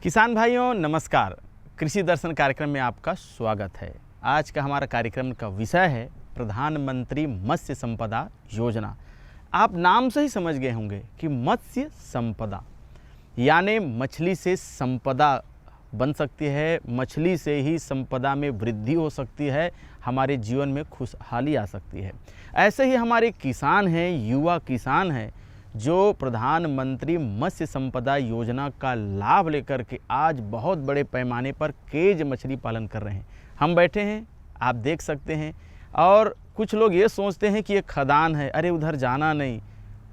किसान भाइयों नमस्कार। कृषि दर्शन कार्यक्रम में आपका स्वागत है। आज का हमारा कार्यक्रम का विषय है प्रधानमंत्री मत्स्य संपदा योजना। आप नाम से ही समझ गए होंगे कि मत्स्य संपदा यानी मछली से संपदा बन सकती है, मछली से ही संपदा में वृद्धि हो सकती है, हमारे जीवन में खुशहाली आ सकती है। ऐसे ही हमारे किसान हैं, युवा किसान हैं जो प्रधानमंत्री मत्स्य संपदा योजना का लाभ लेकर के आज बहुत बड़े पैमाने पर केज मछली पालन कर रहे हैं। हम बैठे हैं, आप देख सकते हैं। और कुछ लोग ये सोचते हैं कि ये खदान है, अरे उधर जाना नहीं,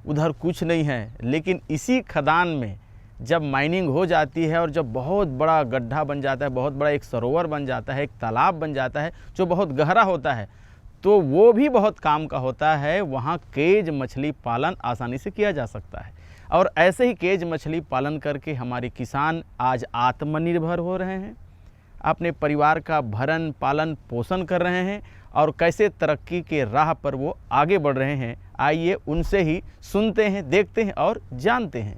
उधर कुछ नहीं है। लेकिन इसी खदान में जब माइनिंग हो जाती है और जब बहुत बड़ा गड्ढा बन जाता है, बहुत बड़ा एक सरोवर बन जाता है, एक तालाब बन जाता है जो बहुत गहरा होता है, तो वो भी बहुत काम का होता है। वहाँ केज मछली पालन आसानी से किया जा सकता है। और ऐसे ही केज मछली पालन करके हमारे किसान आज आत्मनिर्भर हो रहे हैं, अपने परिवार का भरण पालन पोषण कर रहे हैं और कैसे तरक्की के राह पर वो आगे बढ़ रहे हैं। आइए उनसे ही सुनते हैं, देखते हैं और जानते हैं।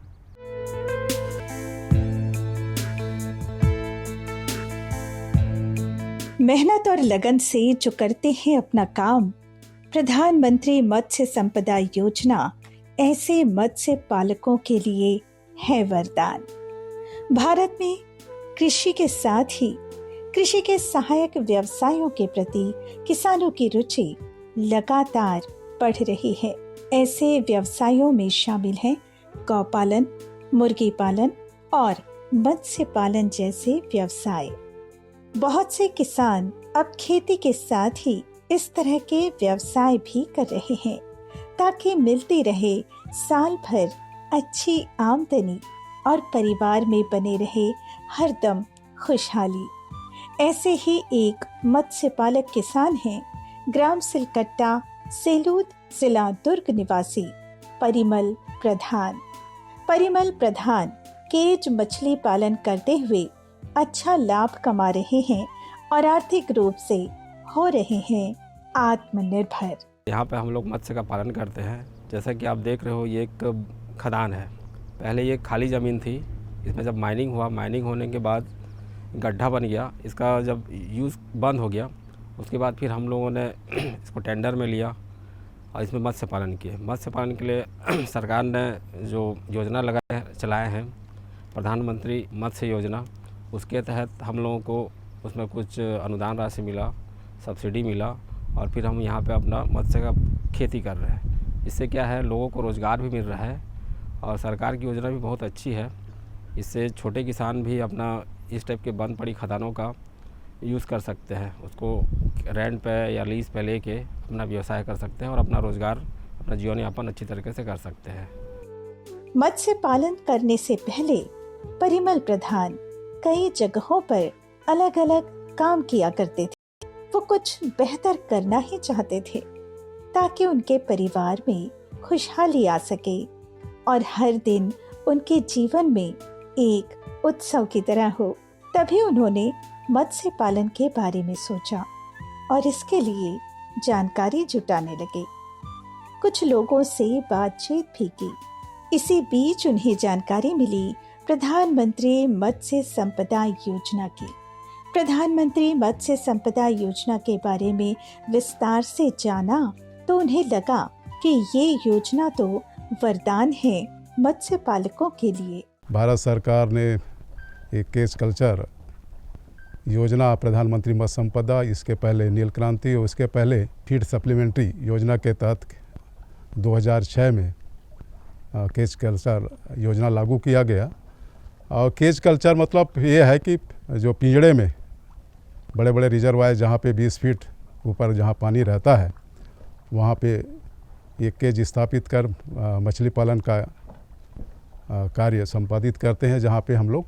मेहनत और लगन से जो करते हैं अपना काम, प्रधानमंत्री मत्स्य संपदा योजना ऐसे मत्स्य पालकों के लिए है वरदान। भारत में कृषि के साथ ही कृषि के सहायक व्यवसायों के प्रति किसानों की रुचि लगातार बढ़ रही है। ऐसे व्यवसायों में शामिल हैं गौपालन, मुर्गी पालन और मत्स्य पालन जैसे व्यवसाय। बहुत से किसान अब खेती के साथ ही इस तरह के व्यवसाय भी कर रहे हैं ताकि मिलती रहे साल भर अच्छी आमदनी और परिवार में बने रहे हरदम खुशहाली। ऐसे ही एक मत्स्य पालक किसान हैं ग्राम सिलकट्टा, सेलूद, जिला दुर्ग निवासी परिमल प्रधान। परिमल प्रधान केज मछली पालन करते हुए अच्छा लाभ कमा रहे हैं और आर्थिक रूप से हो रहे हैं आत्मनिर्भर। यहाँ पे हम लोग मत्स्य का पालन करते हैं। जैसा कि आप देख रहे हो, ये एक खदान है। पहले ये खाली ज़मीन थी, इसमें जब माइनिंग हुआ, माइनिंग होने के बाद गड्ढा बन गया। इसका जब यूज़ बंद हो गया, उसके बाद फिर हम लोगों ने इसको टेंडर में लिया और इसमें मत्स्य पालन किए। मत्स्य पालन के लिए सरकार ने जो योजना चलाए हैं, प्रधानमंत्री मत्स्य योजना, उसके तहत हम लोगों को उसमें कुछ अनुदान राशि मिला, सब्सिडी मिला और फिर हम यहाँ पे अपना मत्स्य का खेती कर रहे हैं। इससे क्या है, लोगों को रोज़गार भी मिल रहा है और सरकार की योजना भी बहुत अच्छी है। इससे छोटे किसान भी अपना इस टाइप के बंद पड़ी खदानों का यूज़ कर सकते हैं, उसको रेंट पे या लीज़ पे लेके अपना व्यवसाय कर सकते हैं और अपना रोज़गार, अपना जीवन यापन अच्छी तरीके से कर सकते हैं। मत्स्य पालन करने से पहले परिमल प्रधान कई जगहों पर अलग अलग काम किया करते थे। वो कुछ बेहतर करना ही चाहते थे ताकि उनके परिवार में खुशहाली आ सके और हर दिन उनके जीवन में एक उत्सव की तरह हो। तभी उन्होंने मत्स्य पालन के बारे में सोचा और इसके लिए जानकारी जुटाने लगे। कुछ लोगों से बातचीत भी की। इसी बीच उन्हें जानकारी मिली प्रधानमंत्री मत्स्य संपदा योजना की। प्रधानमंत्री मत्स्य संपदा योजना के बारे में विस्तार से जाना तो उन्हें लगा कि ये योजना तो वरदान है मत्स्य पालकों के लिए। भारत सरकार ने एक केज कल्चर योजना, प्रधानमंत्री मत्स्य संपदा, इसके पहले नील क्रांति और उसके पहले फीड सप्लीमेंट्री योजना के तहत 2006 में केज कल्चर योजना लागू किया गया। और केज कल्चर मतलब ये है कि जो पिंजड़े में बड़े बड़े रिजर्वायर जहाँ पे 20 फीट ऊपर जहाँ पानी रहता है, वहाँ पे एक केज स्थापित कर मछली पालन का कार्य संपादित करते हैं, जहाँ पे हम लोग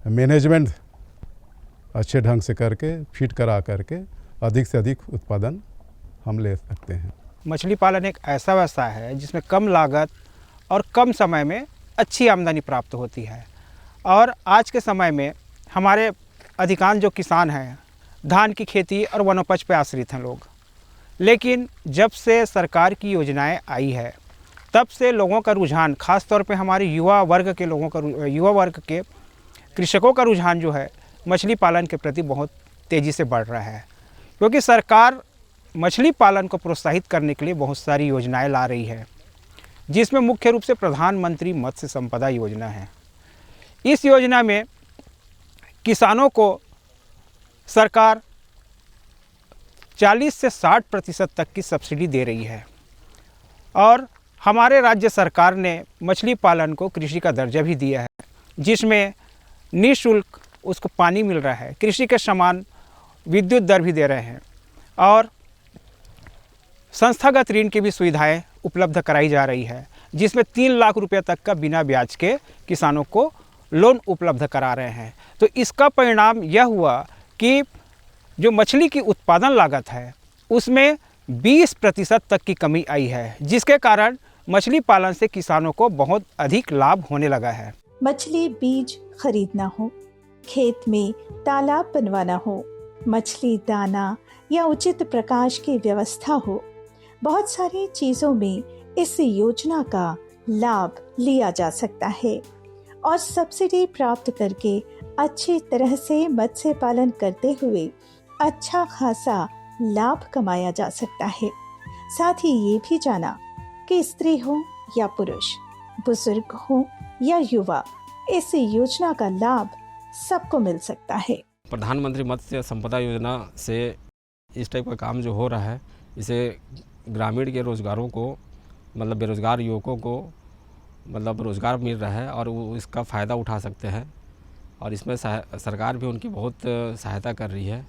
मैनेजमेंट अच्छे ढंग से करके फीड करा करके अधिक से अधिक उत्पादन हम ले सकते हैं। मछली पालन एक ऐसा व्यवसाय है जिसमें कम लागत और कम समय में अच्छी आमदनी प्राप्त होती है। और आज के समय में हमारे अधिकांश जो किसान हैं, धान की खेती और वनोपज पर आश्रित हैं लोग। लेकिन जब से सरकार की योजनाएं आई है, तब से लोगों का रुझान, ख़ास तौर पे हमारे युवा वर्ग के कृषकों का रुझान जो है मछली पालन के प्रति बहुत तेज़ी से बढ़ रहा है, क्योंकि सरकार मछली पालन को प्रोत्साहित करने के लिए बहुत सारी योजनाएं ला रही है, जिसमें मुख्य रूप से प्रधानमंत्री मत्स्य संपदा योजना है। इस योजना में किसानों को सरकार 40 से 60% तक की सब्सिडी दे रही है और हमारे राज्य सरकार ने मछली पालन को कृषि का दर्जा भी दिया है, जिसमें निःशुल्क उसको पानी मिल रहा है, कृषि के समान विद्युत दर भी दे रहे हैं और संस्थागत ऋण की भी सुविधाएं उपलब्ध कराई जा रही है, जिसमें 3 लाख रुपए तक का बिना ब्याज के किसानों को लोन उपलब्ध करा रहे हैं। तो इसका परिणाम यह हुआ कि जो मछली की उत्पादन लागत है उसमें 20% तक की कमी आई है, जिसके कारण मछली पालन से किसानों को बहुत अधिक लाभ होने लगा है। मछली बीज खरीदना हो, खेत में तालाब बनवाना हो, मछली दाना या उचित प्रकाश की व्यवस्था हो, बहुत सारी चीजों में इस योजना का लाभ लिया जा सकता है और सब्सिडी प्राप्त करके अच्छी तरह से मत्स्य पालन करते हुए अच्छा खासा लाभ कमाया जा सकता है। साथ ही ये भी जाना कि स्त्री हो या पुरुष, बुजुर्ग हो या युवा, इस योजना का लाभ सबको मिल सकता है। प्रधानमंत्री मत्स्य संपदा योजना से इस टाइप का काम जो हो रहा है, इसे ग्रामीण के रोज़गारों को, मतलब बेरोज़गार युवकों को मतलब रोज़गार मिल रहा है और वो इसका फ़ायदा उठा सकते हैं और इसमें सरकार भी उनकी बहुत सहायता कर रही है।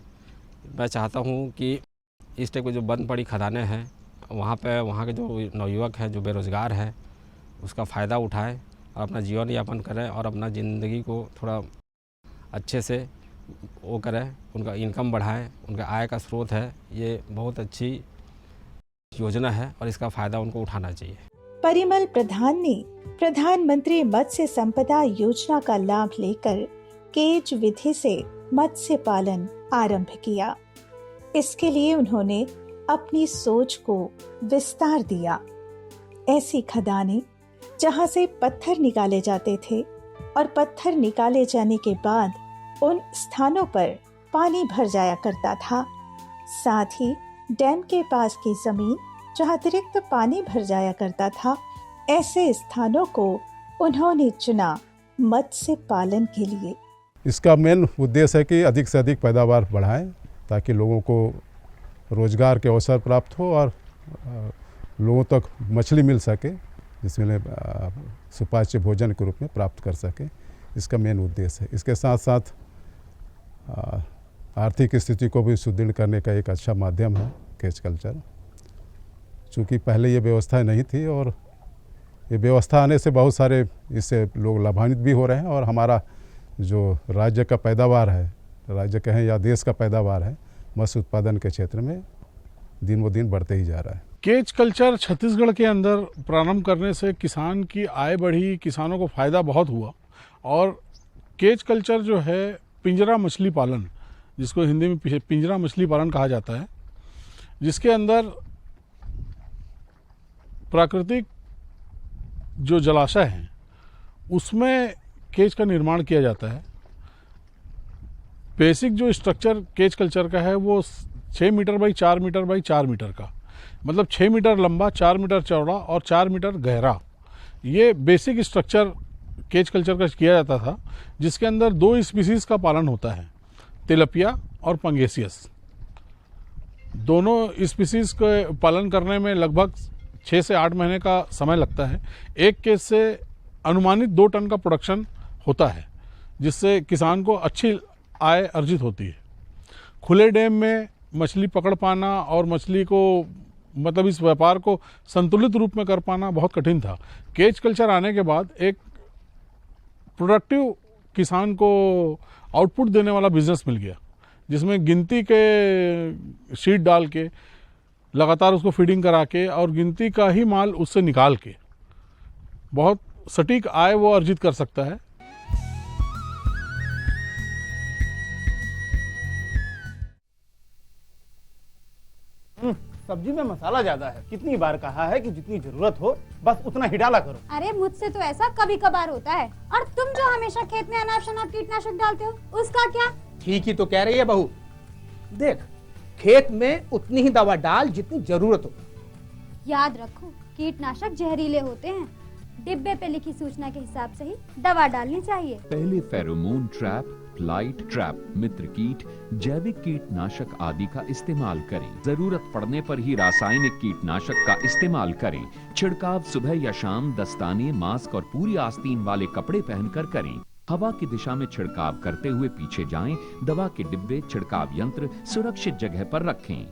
मैं चाहता हूँ कि इस टाइप की जो बंद पड़ी खदानें हैं वहाँ के जो नवयुवक हैं जो बेरोज़गार हैं उसका फ़ायदा उठाएं और अपना जीवन यापन करें और अपना ज़िंदगी को थोड़ा अच्छे से वो करें, उनका इनकम बढ़ाएं, उनका आय का स्रोत है। ये बहुत अच्छी योजना है और इसका फ़ायदा उनको उठाना चाहिए। परिमल प्रधान ने प्रधानमंत्री मत्स्य संपदा योजना का लाभ लेकर केज विधि से मत्स्य पालन आरंभ किया। इसके लिए उन्होंने अपनी सोच को विस्तार दिया। ऐसी खदानें जहां से पत्थर निकाले जाते थे और पत्थर निकाले जाने के बाद उन स्थानों पर पानी भर जाया करता था। साथ ही डैम के पास की जमीन जहां अतिरिक्त पानी भर जाया करता था, ऐसे स्थानों को उन्होंने चुना मत्स्य पालन के लिए। इसका मेन उद्देश्य है कि अधिक से अधिक पैदावार बढ़ाएं ताकि लोगों को रोज़गार के अवसर प्राप्त हो और लोगों तक मछली मिल सके, जिसमें सुपाच्य भोजन के रूप में प्राप्त कर सके। इसका मेन उद्देश्य है। इसके साथ साथ आर्थिक स्थिति को भी सुदृढ़ करने का एक अच्छा माध्यम है केज कल्चर। चूँकि पहले ये व्यवस्था नहीं थी और ये व्यवस्था आने से बहुत सारे इससे लोग लाभान्वित भी हो रहे हैं और हमारा जो राज्य का पैदावार है, राज्य कहें या देश का पैदावार है, मत्स्य उत्पादन के क्षेत्र में दिन ब दिन बढ़ते ही जा रहा है। केज कल्चर छत्तीसगढ़ के अंदर प्रारंभ करने से किसान की आय बढ़ी, किसानों को फ़ायदा बहुत हुआ। और केज कल्चर जो है पिंजरा मछली पालन, जिसको हिंदी में पिंजरा मछली पालन कहा जाता है, जिसके अंदर प्राकृतिक जो जलाशय हैं उसमें केज का निर्माण किया जाता है। बेसिक जो स्ट्रक्चर केज कल्चर का है वो 6 metre by 4 metre by 4 metre का, मतलब 6 मीटर लंबा, 4 मीटर चौड़ा और 4 मीटर गहरा, ये बेसिक स्ट्रक्चर केज कल्चर का किया जाता था, जिसके अंदर 2 स्पीसीज़ का पालन होता है, तिलपिया और पंगेसियस। दोनों स्पीसीज़ के पालन करने में लगभग 6 से 8 महीने का समय लगता है। एक केज से अनुमानित 2 टन का प्रोडक्शन होता है, जिससे किसान को अच्छी आय अर्जित होती है। खुले डैम में मछली पकड़ पाना और मछली को मतलब इस व्यापार को संतुलित रूप में कर पाना बहुत कठिन था। केज कल्चर आने के बाद एक प्रोडक्टिव किसान को आउटपुट देने वाला बिजनेस मिल गया, जिसमें गिनती के शीट डाल के लगातार उसको फीडिंग करा के और गिनती का ही माल उससे निकाल के बहुत सटीक आय वो अर्जित कर सकता है। सब्जी में मसाला ज्यादा है। कितनी बार कहा है कि जितनी जरूरत हो बस उतना ही डाला करो। अरे मुझसे तो ऐसा कभी कभार होता है। और तुम जो हमेशा खेत में अनाप शनाप कीटनाशक डालते हो उसका क्या? ठीक ही तो कह रही है बहू। देख, खेत में उतनी ही दवा डाल जितनी जरूरत हो। याद रखो, कीटनाशक जहरीले होते हैं। डिब्बे पे लिखी सूचना के हिसाब से ही दवा डालनी चाहिए। पहले फेरोमोन ट्रैप, फ्लाइट ट्रैप, मित्र कीट, जैविक कीटनाशक आदि का इस्तेमाल करें। जरूरत पड़ने पर ही रासायनिक कीटनाशक का इस्तेमाल करें। छिड़काव सुबह या शाम दस्ताने, मास्क और पूरी आस्तीन वाले कपड़े पहनकर करें। हवा की दिशा में छिड़काव करते हुए पीछे जाएं। दवा के डिब्बे, छिड़काव यंत्र सुरक्षित जगह पर रखें।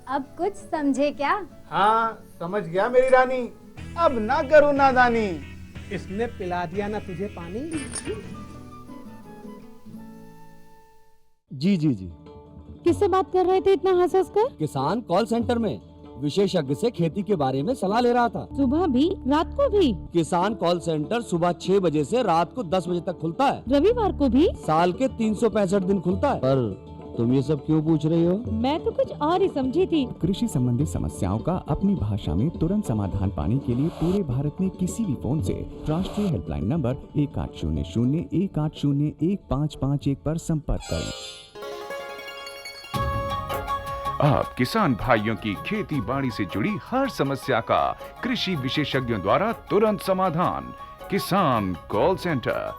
अब कुछ समझे क्या? हाँ समझ गया मेरी रानी, अब ना करो नादानी। इसने पिला दिया ना तुझे पानी। जी जी जी, किससे बात कर रहे थे इतना हंस हंस कर? किसान कॉल सेंटर में विशेषज्ञ से खेती के बारे में सलाह ले रहा था। सुबह भी रात को भी? किसान कॉल सेंटर सुबह 6 बजे से रात को 10 बजे तक खुलता है। रविवार को भी? साल के 365 दिन खुलता है। पर तुम ये सब क्यों पूछ रही हो? मैं तो कुछ और ही समझी थी। कृषि संबंधी समस्याओं का अपनी भाषा में तुरंत समाधान पाने के लिए पूरे भारत में किसी भी फोन से राष्ट्रीय हेल्पलाइन नंबर 1800-180-1551 पर संपर्क करें। आप किसान भाइयों की खेती बाड़ी से जुड़ी हर समस्या का कृषि विशेषज्ञों द्वारा तुरंत समाधान। किसान कॉल सेंटर।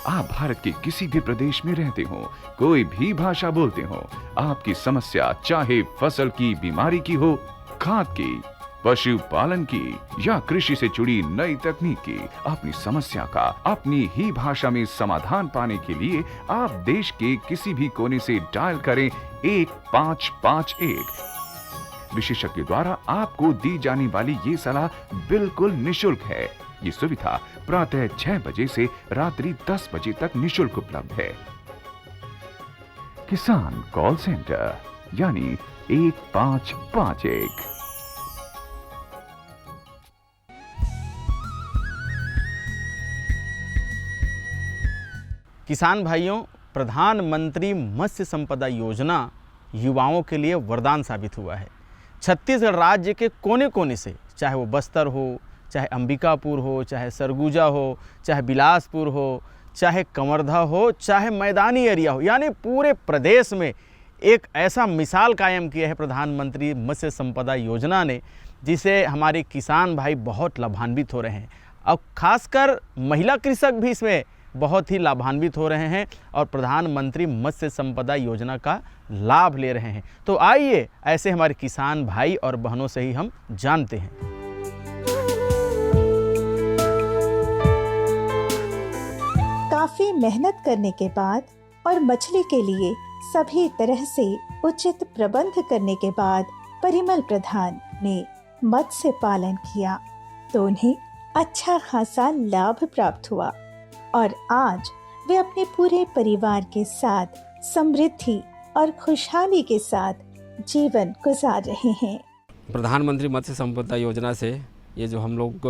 आप भारत के किसी भी प्रदेश में रहते हो, कोई भी भाषा बोलते हो, आपकी समस्या चाहे फसल की बीमारी की हो, खाद की, पशुपालन की या कृषि से जुड़ी नई तकनीक की, अपनी समस्या का अपनी ही भाषा में समाधान पाने के लिए आप देश के किसी भी कोने से डायल करें 1551। विशेषज्ञ द्वारा आपको दी जाने वाली ये सलाह बिल्कुल निशुल्क है। ये सुविधा प्रातः 6 बजे से रात्रि 10 बजे तक निशुल्क उपलब्ध है। किसान कॉल सेंटर यानी 1551। किसान भाइयों, प्रधानमंत्री मत्स्य संपदा योजना युवाओं के लिए वरदान साबित हुआ है। छत्तीसगढ़ राज्य के कोने कोने से, चाहे वो बस्तर हो, चाहे अंबिकापुर हो, चाहे सरगुजा हो, चाहे बिलासपुर हो, चाहे कवर्धा हो, चाहे मैदानी एरिया हो, यानी पूरे प्रदेश में एक ऐसा मिसाल कायम किया है प्रधानमंत्री मत्स्य संपदा योजना ने, जिसे हमारे किसान भाई बहुत लाभान्वित हो रहे हैं। अब खासकर महिला कृषक भी इसमें बहुत ही लाभान्वित हो रहे हैं और प्रधानमंत्री मत्स्य संपदा योजना का लाभ ले रहे हैं। तो आइए ऐसे हमारे किसान भाई और बहनों से ही हम जानते हैं। काफी मेहनत करने के बाद और मछली के लिए सभी तरह से उचित प्रबंध करने के बाद परिमल प्रधान ने मत्स्य पालन किया तो उन्हें अच्छा खासा लाभ प्राप्त हुआ और आज वे अपने पूरे परिवार के साथ समृद्धि और खुशहाली के साथ जीवन गुजार रहे हैं। प्रधानमंत्री मत्स्य संपदा योजना से ये जो हम लोग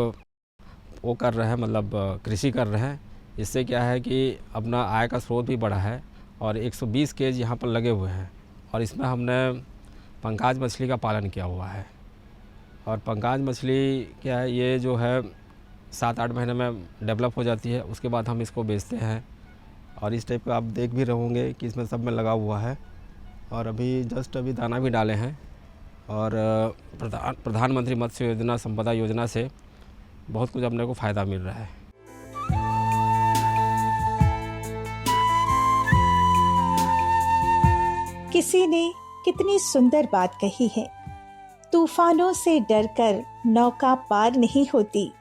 वो कर रहे हैं, मतलब कृषि कर रहे हैं, इससे क्या है कि अपना आय का स्रोत भी बढ़ा है और 120 केज यहाँ पर लगे हुए हैं और इसमें हमने पंगाज मछली का पालन किया हुआ है। और पंगाज मछली क्या है, ये जो है 7-8 महीने में डेवलप हो जाती है, उसके बाद हम इसको बेचते हैं। और इस टाइप का आप देख भी रहोगे कि इसमें सब में लगा हुआ है और अभी दाना भी डाले हैं। और प्रधानमंत्री मत्स्य योजना संपदा योजना से बहुत कुछ अपने को फ़ायदा मिल रहा है। किसी ने कितनी सुंदर बात कही है, तूफानों से डरकर नौका पार नहीं होती,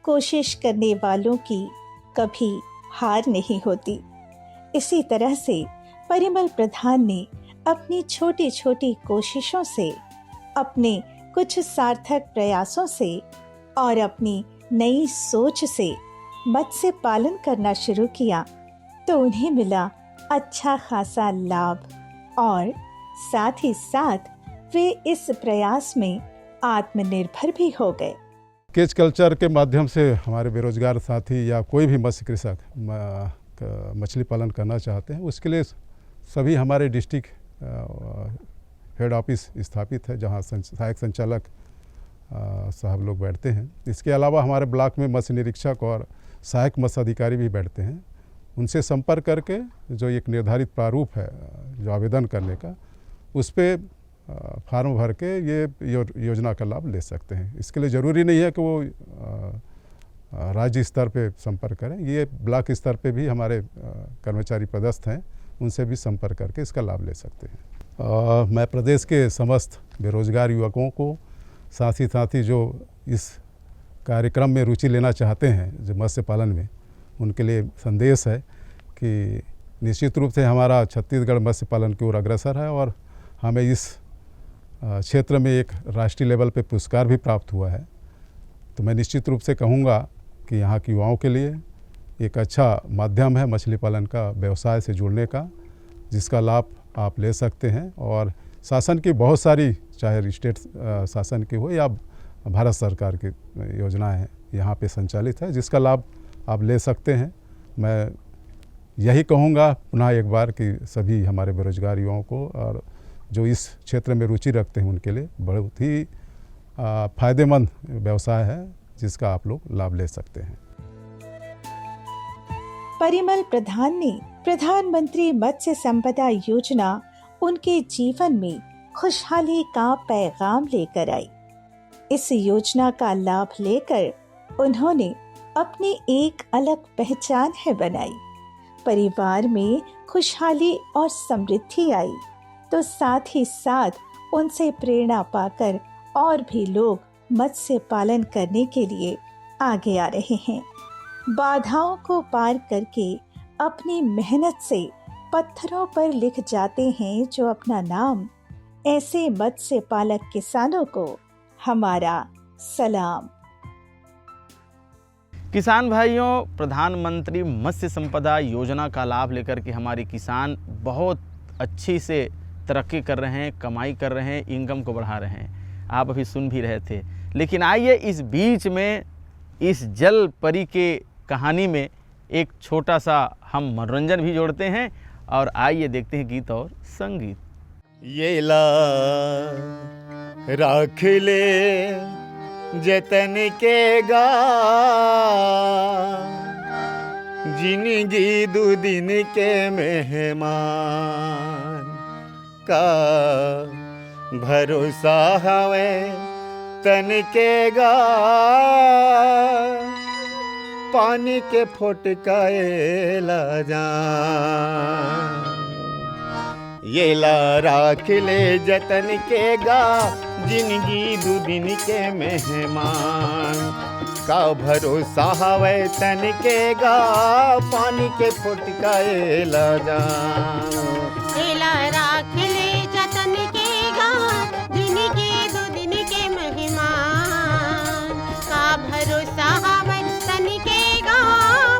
कोशिश करने वालों की कभी हार नहीं होती। इसी तरह से परिमल प्रधान ने अपनी छोटी छोटी कोशिशों से, अपने कुछ सार्थक प्रयासों से और अपनी नई सोच से मत्स्य पालन करना शुरू किया तो उन्हें मिला अच्छा खासा लाभ और साथ ही साथ वे इस प्रयास में आत्मनिर्भर भी हो गए। केज कल्चर के माध्यम से हमारे बेरोजगार साथी या कोई भी मत्स्य कृषक मछली पालन करना चाहते हैं, उसके लिए सभी हमारे डिस्ट्रिक्ट हेड ऑफिस स्थापित है जहाँ सहायक संचालक साहब लोग बैठते हैं। इसके अलावा हमारे ब्लॉक में मत्स्य निरीक्षक और सहायक मत्स्य अधिकारी भी बैठते हैं। उनसे संपर्क करके जो एक निर्धारित प्रारूप है जो आवेदन करने का, उस पर फार्म भर के ये योजना का लाभ ले सकते हैं। इसके लिए ज़रूरी नहीं है कि वो राज्य स्तर पे संपर्क करें, ये ब्लॉक स्तर पे भी हमारे कर्मचारी पदस्थ हैं, उनसे भी संपर्क करके इसका लाभ ले सकते हैं। मैं प्रदेश के समस्त बेरोजगार युवकों को, साथ ही जो इस कार्यक्रम में रुचि लेना चाहते हैं जो मत्स्य पालन में, उनके लिए संदेश है कि निश्चित रूप से हमारा छत्तीसगढ़ मत्स्य पालन की ओर अग्रसर है और हमें इस क्षेत्र में एक राष्ट्रीय लेवल पे पुरस्कार भी प्राप्त हुआ है। तो मैं निश्चित रूप से कहूँगा कि यहाँ के युवाओं के लिए एक अच्छा माध्यम है मछली पालन का व्यवसाय से जुड़ने का, जिसका लाभ आप ले सकते हैं। और शासन की बहुत सारी, चाहे स्टेट शासन की हो या भारत सरकार की योजनाएं यहाँ पे संचालित है, जिसका लाभ आप ले सकते हैं। मैं यही कहूँगा पुनः एक बार कि सभी हमारे बेरोजगार युवाओं को और जो इस क्षेत्र में रुचि रखते हैं उनके लिए बहुत ही फायदेमंद व्यवसाय है, जिसका आप लोग लाभ ले सकते हैं। परिमल प्रधान ने प्रधानमंत्री मत्स्य संपदा योजना उनके जीवन में खुशहाली का पैगाम लेकर आई। इस योजना का लाभ लेकर उन्होंने अपनी एक अलग पहचान है बनाई। परिवार में खुशहाली और समृद्धि आई, तो साथ ही साथ उनसे प्रेरणा पाकर और भी लोग मत्स्य पालन करने के लिए आगे आ रहे हैं। बाधाओं को पार करके अपनी मेहनत से पत्थरों पर लिख जाते हैं जो अपना नाम। ऐसे मत्स्य पालक किसानों को हमारा सलाम। किसान भाइयों, प्रधानमंत्री मत्स्य संपदा योजना का लाभ लेकर के हमारे किसान बहुत अच्छी से तरक्की कर रहे हैं, कमाई कर रहे हैं, इनकम को बढ़ा रहे हैं। आप अभी सुन भी रहे थे। लेकिन आइए इस बीच में इस जल परी के कहानी में एक छोटा सा हम मनोरंजन भी जोड़ते हैं, और आइए देखते हैं गीत और संगीत। ये ला राख ले जतन के गा, जिंदगी दो दिन के मेहमान का भरोसा हवे तन के गा, पानी के फोटकाए ला जान। ये ला राख ले जतन के गा, जिंदगी दो दिन के मेहमान का भरोसा हवे तन के गा, पानी के फोटकाए ला जान। ये ला राख ले जतन के गा, जिंदगी दो दिन के मेहमान का भरोसा हवे तन के गा,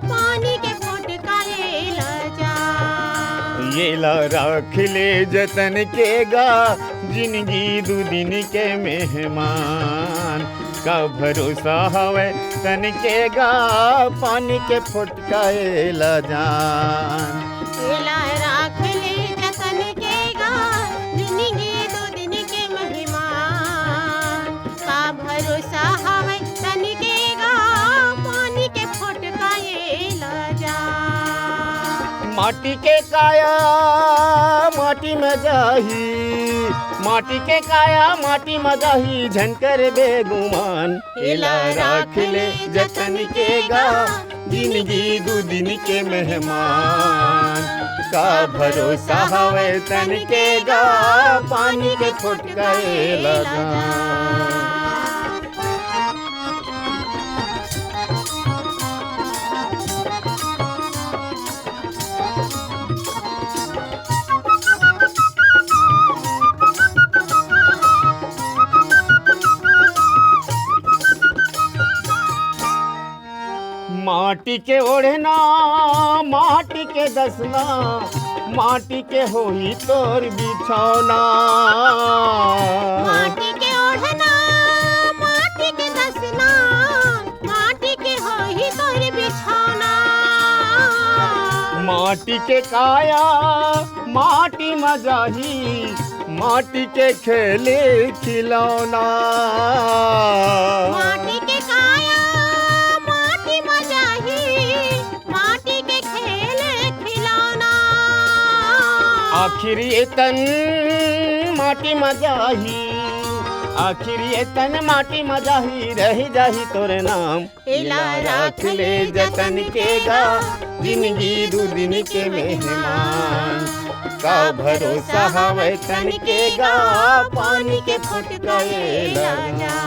पानी के फोटकाए ला जान। ये ला राख ले जतन के गा, जिंदगी दो दिन के मेहमान का भरोसा हवे तन के गा, पानी के फोटकाए ला जान। ये ला राख ले जतन के गा, जिंदगी दो दिन के मेहमान का भरोसा हवे तन के गा, पानी के फोटकाए ला जान। माटी के काया माटी में जाही, माटी के काया माटी में जाही, झनकर बेगुमान। एला राख ले जतन के गा, जिंदगी दो दिन के मेहमान का भरोसा हवे तन के गा, पानी के फोटकाए ला जान। माटी के ओढ़ना माटी के दसना, माटी के होई तोर बिछौना। माटी के ओढ़ना माटी के दसना, माटी के होई तोर बिछौना। माटी के काया माटी में जाही, माटी के खेले खिलौना। माटी के काया माटी मजाही, माटी के खेले खिलौना। आखिर ये तन माटी मजाही, आखिर ये तन माटी मजाही, रह जाही तोर नाम। एला राख ले जतन के गा, जिंदगी दू दिन के मेहमान। का भरोसा हवे तन के गा, पानी के फुट गए लगा।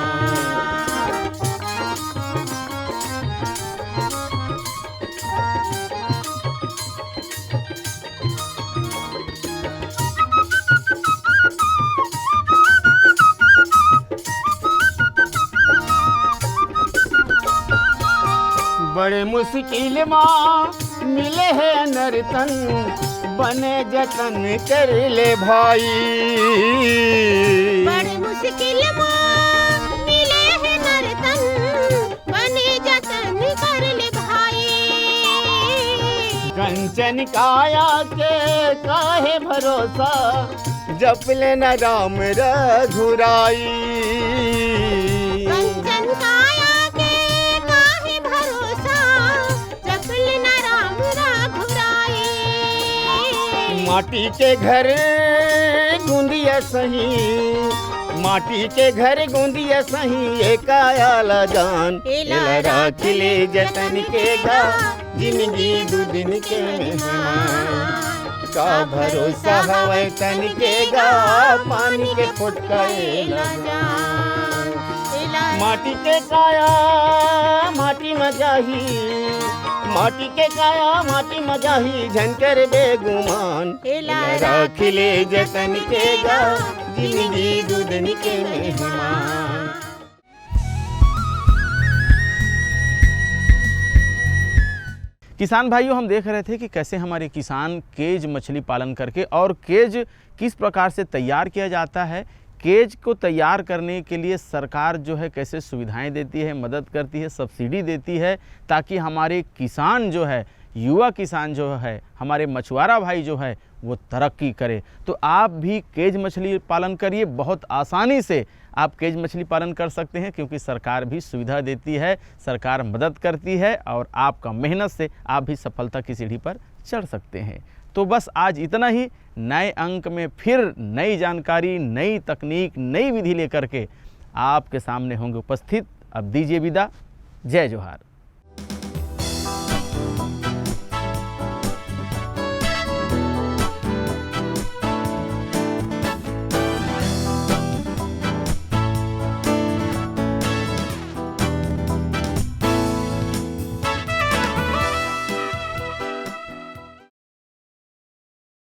बड़े मुश्किल माँ मिले है नर्तन, बने जतन कर ले भाई। बड़े मुश्किल माँ मिले है नर्तन, बने जतन कर ले भाई। कंचन काया के काहे भरोसा, जप लेना राम रघुराई। कंचन काया के काहे भरोसा, जप लेना राम रघुराई। माटी के घर गूंदिया सही, माटी के घर गूंदिया सही, एक आयाला जान। एला राख ले जतन के गा, जिंदगी दू दिन के मेहमान। का भरोसा हवे तन के गा, पानी के फुट गए लगा। माटी के काया माटी मजाही, माटी के काया माटी मजाही, झनकर बेगुमान। एला राख ले जतन के गा, जिंदगी दू दिन के मेहमान। किसान भाइयों, हम देख रहे थे कि कैसे हमारे किसान केज मछली पालन करके, और केज किस प्रकार से तैयार किया जाता है, केज को तैयार करने के लिए सरकार जो है कैसे सुविधाएं देती है, मदद करती है, सब्सिडी देती है, ताकि हमारे किसान जो है, युवा किसान जो है, हमारे मछुआरा भाई जो है वो तरक्की करे। तो आप भी केज मछली पालन करिए, बहुत आसानी से आप केज मछली पालन कर सकते हैं, क्योंकि सरकार भी सुविधा देती है, सरकार मदद करती है, और आपका मेहनत से आप भी सफलता की सीढ़ी पर चढ़ सकते हैं। तो बस आज इतना ही। नए अंक में फिर नई जानकारी, नई तकनीक, नई विधि लेकर के आपके सामने होंगे उपस्थित। अब दीजिए विदा। जय जोहार।